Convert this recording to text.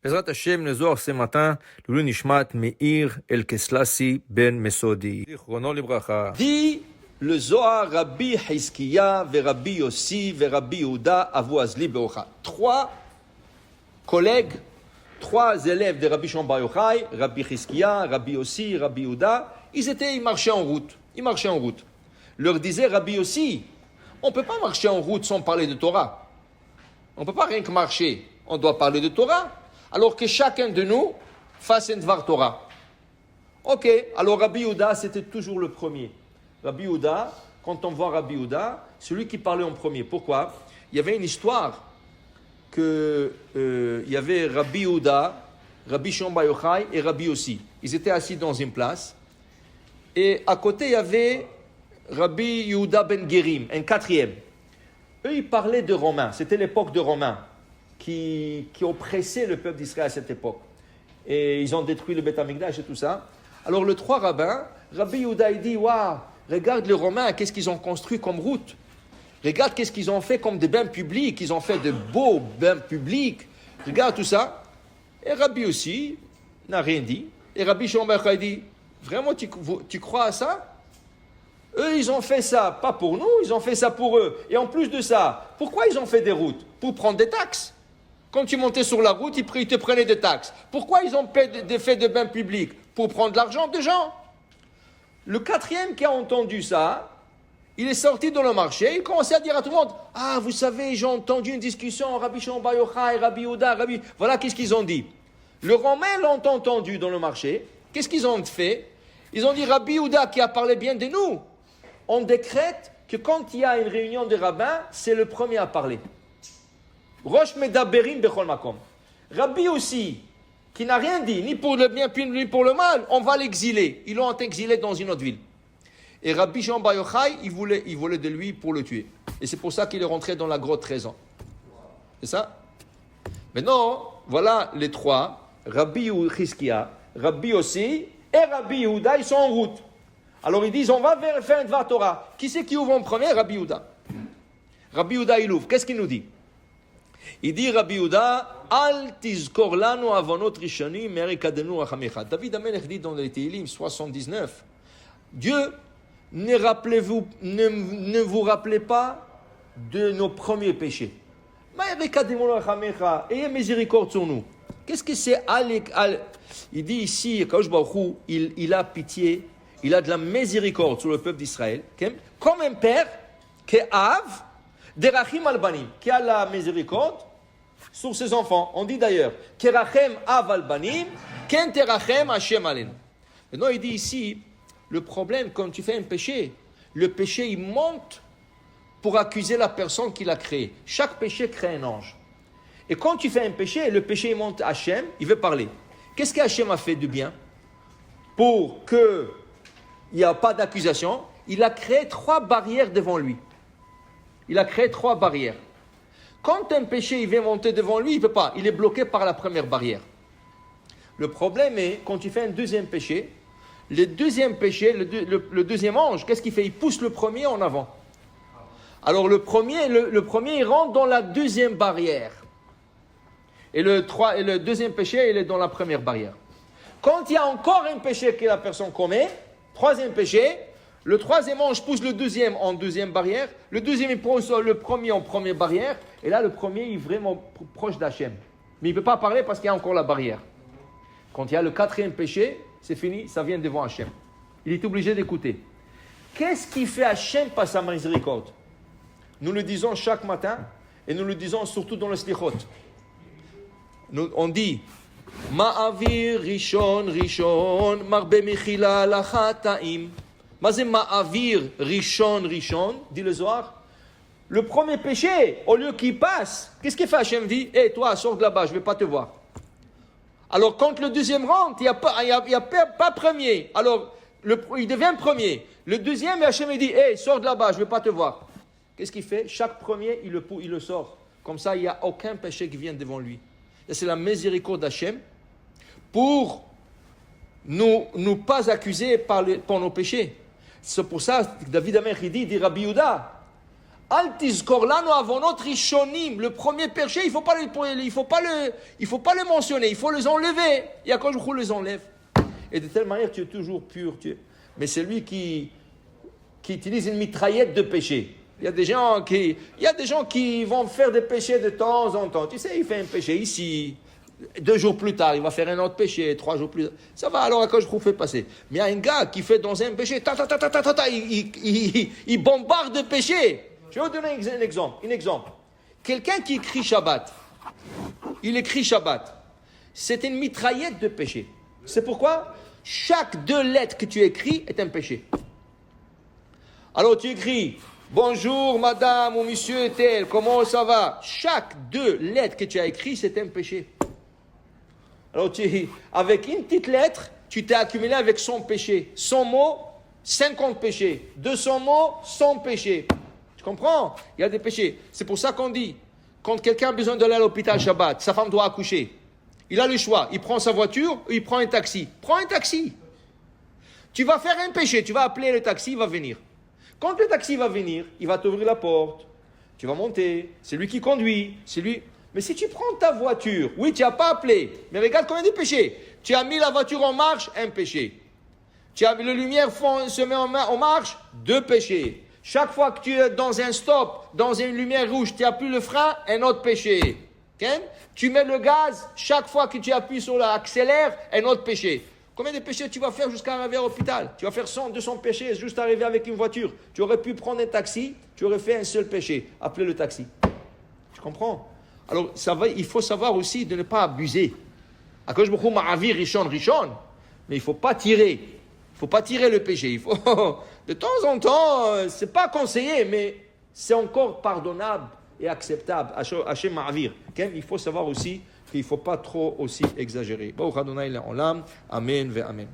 בעזרת השם נזוהר ce matin, לעילוי נשמת מאיר אלקסלסי בן מסודי. זיכרונו לברכה. Dit le Zohar, Rabbi Hizkiya, Rabbi Yossi, Rabbi Yehuda, Avu Azli Beocha. Trois collègues, trois élèves de Rabbi Shimon Bar Yochai, Rabbi Hizkiya, Rabbi Yossi, Rabbi Yehuda, ils marchaient en route. Leur disait Rabbi Yossi, on ne peut pas marcher en route sans parler de Torah. On ne peut pas rien que marcher, on doit parler de Torah. Alors que chacun de nous fasse un Dvar Torah. Ok, alors Rabbi Yehuda, c'était toujours le premier. Rabbi Yehuda, quand on voit Rabbi Yehuda, celui qui parlait en premier. Pourquoi? Il y avait une histoire que il y avait Rabbi Yehuda, Rabbi Shimon Bar Yochai et Rabbi Yossi. Ils étaient assis dans une place. Et à côté, il y avait Rabbi Yehuda ben Gerim, un quatrième. Eux, ils parlaient de Romains. C'était l'époque de Romains qui oppressaient le peuple d'Israël à cette époque. Et ils ont détruit le Beth Amikdash et tout ça. Alors, les trois rabbins, Rabbi Yehuda, il dit, waouh, regarde les Romains, qu'est-ce qu'ils ont construit comme route. Regarde qu'est-ce qu'ils ont fait comme des bains publics. Ils ont fait de beaux bains publics. Regarde tout ça. Et Rabbi aussi n'a rien dit. Et Rabbi Shimon Bar Yochai dit, vraiment, tu crois à ça? Eux, ils ont fait ça, pas pour nous, ils ont fait ça pour eux. Et en plus de ça, pourquoi ils ont fait des routes? Pour prendre des taxes. Quand tu montais sur la route, ils te prenaient des taxes. Pourquoi ils ont fait des bains publics? Pour prendre l'argent des gens. Le quatrième qui a entendu ça, il est sorti dans le marché, il commençait à dire à tout le monde, ah, vous savez, j'ai entendu une discussion, Rabbi Shimon Bar Yochai, Rabbi Yehuda, Voilà, qu'est-ce qu'ils ont dit? Le Romain l'ont entendu dans le marché. Qu'est-ce qu'ils ont fait? Ils ont dit, Rabbi Yehuda qui a parlé bien de nous, on décrète que quand il y a une réunion de rabbins, c'est le premier à parler. Rosh Medaberim Bechol Makom. Rabbi aussi, qui n'a rien dit, ni pour le bien, ni pour le mal, on va l'exiler. Ils l'ont exilé dans une autre ville. Et Rabbi Shimon Bar Yochai, il voulait de lui pour le tuer. Et c'est pour ça qu'il est rentré dans la grotte 13 ans. C'est ça? Maintenant, voilà les trois, Rabbi Hizkiya, Rabbi Yossi et Rabbi Yehuda, ils sont en route. Alors ils disent, on va faire un Dvar Torah. Qui c'est qui ouvre en premier? Rabbi Yehuda. Rabbi Yehuda, il ouvre. Qu'est-ce qu'il nous dit? Il dit, Rabbi Yehuda, Al tizkor lanu avonot rishonim merikadenu rachamecha. David Amelech dit dans les Tehillim 79, Dieu, ne vous rappelez pas de nos premiers péchés. Merikadenu rachamecha, ayez miséricorde sur nous. Qu'est-ce que c'est Il dit ici, Kadosh Baruch Hu, il a pitié, il a de la miséricorde sur le peuple d'Israël, comme un père qui Av, derachim al-banim, qui a la miséricorde sur ses enfants. On dit d'ailleurs, kerachem av al-banim, ken terachem Hashem alen. Maintenant, il dit ici, le problème, quand tu fais un péché, le péché, il monte pour accuser la personne qui l'a créé. Chaque péché crée un ange. Et quand tu fais un péché, le péché, il monte à Hashem, il veut parler. Qu'est-ce qu'Hachem a fait de bien? Pour qu'il n'y ait pas d'accusation, il a créé 3 barrières devant lui. Il a créé 3 barrières. Quand un péché il vient monter devant lui, il ne peut pas. Il est bloqué par la première barrière. Le problème est, quand tu fais un deuxième péché, le deuxième péché, le deuxième ange, qu'est-ce qu'il fait? Il pousse le premier en avant. Alors le premier, il rentre dans la deuxième barrière. Et le deuxième péché, il est dans la première barrière. Quand il y a encore un péché que la personne commet, troisième péché, le troisième ange pousse le deuxième en deuxième barrière, le deuxième il pousse le premier en première barrière, et là le premier il est vraiment proche d'Hachem. Mais il ne peut pas parler parce qu'il y a encore la barrière. Quand il y a le quatrième péché, c'est fini, ça vient devant Hachem. Il est obligé d'écouter. Qu'est-ce qui fait Hachem par sa miséricorde? Nous le disons chaque matin, et nous le disons surtout dans le slichot. On dit, Ma'avir rishon rishon, marbe mechila lachataim. Mazé ma'avir rishon rishon, dit le Zohar. Le premier péché, au lieu qu'il passe, qu'est-ce qu'il fait? Hachem dit, hé, toi, sors de là-bas, je ne vais pas te voir. Alors, quand le deuxième rentre, il n'y a pas premier. Alors, il devient premier. Le deuxième, Hachem dit, hé, sors de là-bas, je ne vais pas te voir. Qu'est-ce qu'il fait? Chaque premier, il le sort. Comme ça, il n'y a aucun péché qui vient devant lui. Et c'est la miséricorde d'Hachem pour nous pas accuser pour nos péchés. C'est pour ça que David Amelech dit Rabbi Yehuda, Al tizkor lanu avonot rishonim. Le premier péché, il faut pas le mentionner, il faut les enlever. Et à quand je les enlève. Et de telle manière, tu es toujours pur. Mais c'est lui qui utilise une mitraillette de péché. Il y a des gens qui vont faire des péchés de temps en temps. Tu sais, il fait un péché ici. 2 jours plus tard, il va faire un autre péché. 3 jours plus tard. Ça va, alors à quoi je trouve fait passer. Mais il y a un gars qui fait dans un péché, il bombarde de péchés. Je vais vous donner un exemple. Quelqu'un qui écrit Shabbat, il écrit Shabbat. C'est une mitraillette de péché. C'est pourquoi chaque 2 lettres que tu écris est un péché. Alors tu écris bonjour madame ou monsieur tel, comment ça va? Chaque 2 lettres que tu as écrites, c'est un péché. Alors avec une petite lettre, tu t'es accumulé avec 100 péchés. 100 mots, 50 péchés. 200 mots, 100 péchés. Tu comprends? Il y a des péchés. C'est pour ça qu'on dit, quand quelqu'un a besoin d'aller à l'hôpital Shabbat, sa femme doit accoucher. Il a le choix. Il prend sa voiture ou il prend un taxi. Prends un taxi. Tu vas faire un péché. Tu vas appeler le taxi, il va venir. Quand le taxi va venir, il va t'ouvrir la porte. Tu vas monter. C'est lui qui conduit. C'est lui. Mais si tu prends ta voiture, oui, tu n'as pas appelé. Mais regarde combien de péchés. Tu as mis la voiture en marche, un péché. Tu as mis la lumière se met en marche, 2 péchés. Chaque fois que tu es dans un stop, dans une lumière rouge, tu appuies le frein, un autre péché. Okay? Tu mets le gaz, chaque fois que tu appuies sur l'accélère, un autre péché. Combien de péchés tu vas faire jusqu'à arriver à l'hôpital? Tu vas faire 100, 200 péchés juste arriver avec une voiture. Tu aurais pu prendre un taxi, tu aurais fait un seul péché. Appeler le taxi. Tu comprends? Alors, il faut savoir aussi de ne pas abuser. Akadosh Baruch Hu ma'avir rishon, mais il ne faut pas tirer. Il ne faut pas tirer le péché. Il faut, de temps en temps, ce n'est pas conseillé, mais c'est encore pardonnable et acceptable. Hachem ma'avir. Il faut savoir aussi qu'il ne faut pas trop aussi exagérer. Baruch Adonai le'olam. Amen ve amen.